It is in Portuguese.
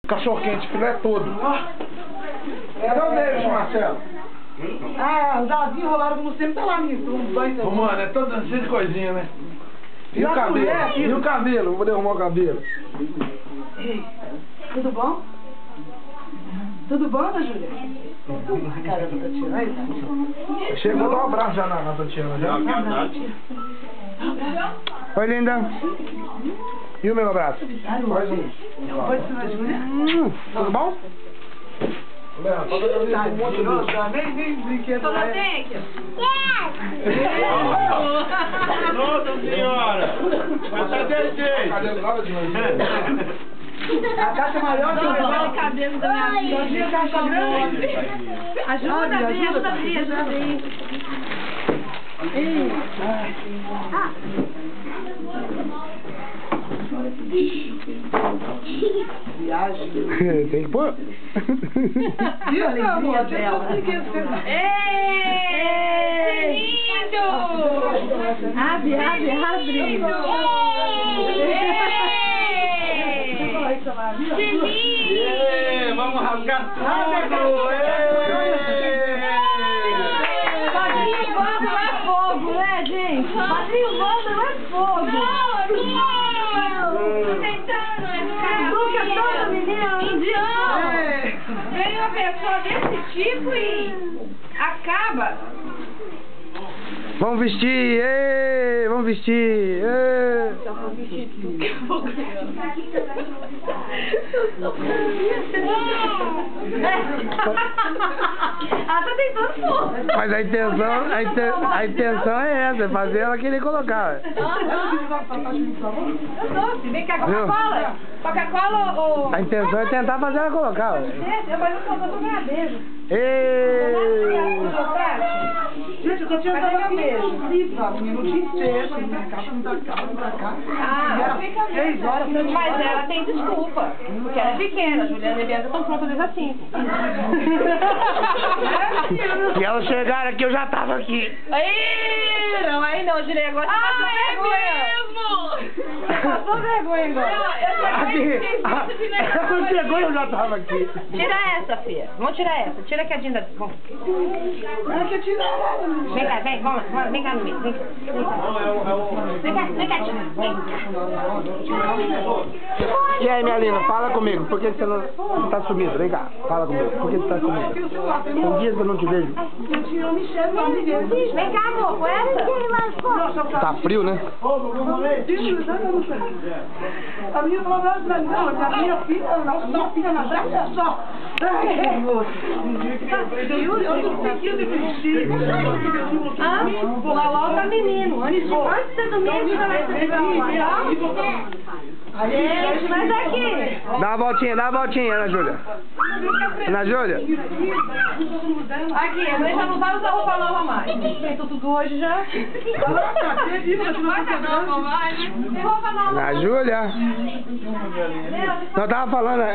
Cachorro quente, filé todo. Cadê o beijo, Marcelo? Ah, o Davi enrolado como sempre tá lá nisso. Ô, mano, é todo cheio de coisinha, né? E o cabelo? Mulher, E o cabelo? Vou derrubar o cabelo. Ei, tudo bom? Tudo bom, Ana Júlia? A cara da Tatiana, aí, tá? Chegou a dar um abraço já na Tatiana, já. Oi, linda. E o meu abraço? Mais um. Pode ser, Ana Júlia? Tudo bom? Vem, brinquedo. Só tem aqui. Nossa senhora! Mas tá desse A caixa maior que Olha o cabelo da minha filha. a caixa grande. Ajuda aí. Viagem. Tem que pôr. E a alegria dela? Ei, lindo! Abre. Que lindo! Vamos rasgar tudo! Padrinho Bando não é fogo, né, gente? Padrinho Bando não é fogo. Tô tentando, educa toda menina. Indiano. Vem uma pessoa desse tipo e acaba. Vamos vestir, vamos vestir. Só vou vestir tudo. Ela tá tentando tudo. Mas a intenção é essa, é fazer ela querer colocar. Vem cá, Coca-Cola. Coca-Cola ou... A intenção é tentar fazer ela colocar. Ué. Eu vou ganhar beijo. Gente, eu tô tirando ela um minuto inteiro, pra cá, pra cá. Ah, fica 3 horas, mas ela tem desculpa. Porque ela é pequena, a Juliana e a Bianca estão prontas desde assim. E elas chegaram aqui, eu já tava aqui. Aí não, Juliana, agora você passou vergonha. Passou vergonha agora. Aqui, ela chegou e eu já tava aqui. Tira essa, filha. Vamos tirar essa. Tira a quedinha da... Vamos. Ela quer tirar ela. Vem cá, vem cá no meio. Vem cá, tira. Vem cá. E aí, minha linda, fala comigo. Por que você não tá sumido? Vem cá, fala comigo. Por que você tá sumido? Tem dias que eu não te vejo. Vem cá, amor, com essa? Tá frio, né? A minha falou pra mim, não, a minha filha, nossa filha na praça só. Eu tô pequeno de vestir. Ah, porra, logo tá menino. Antes de você dormir, a gente vai se gente, mas aqui. Dá uma voltinha, Ana Júlia. Ana Júlia? Aqui, a mãe já não vai usar roupa nova mais. Feito tudo hoje já. Não vai ter roupa mais, né? Tem roupa nova. Ana Júlia? Não, eu tava falando...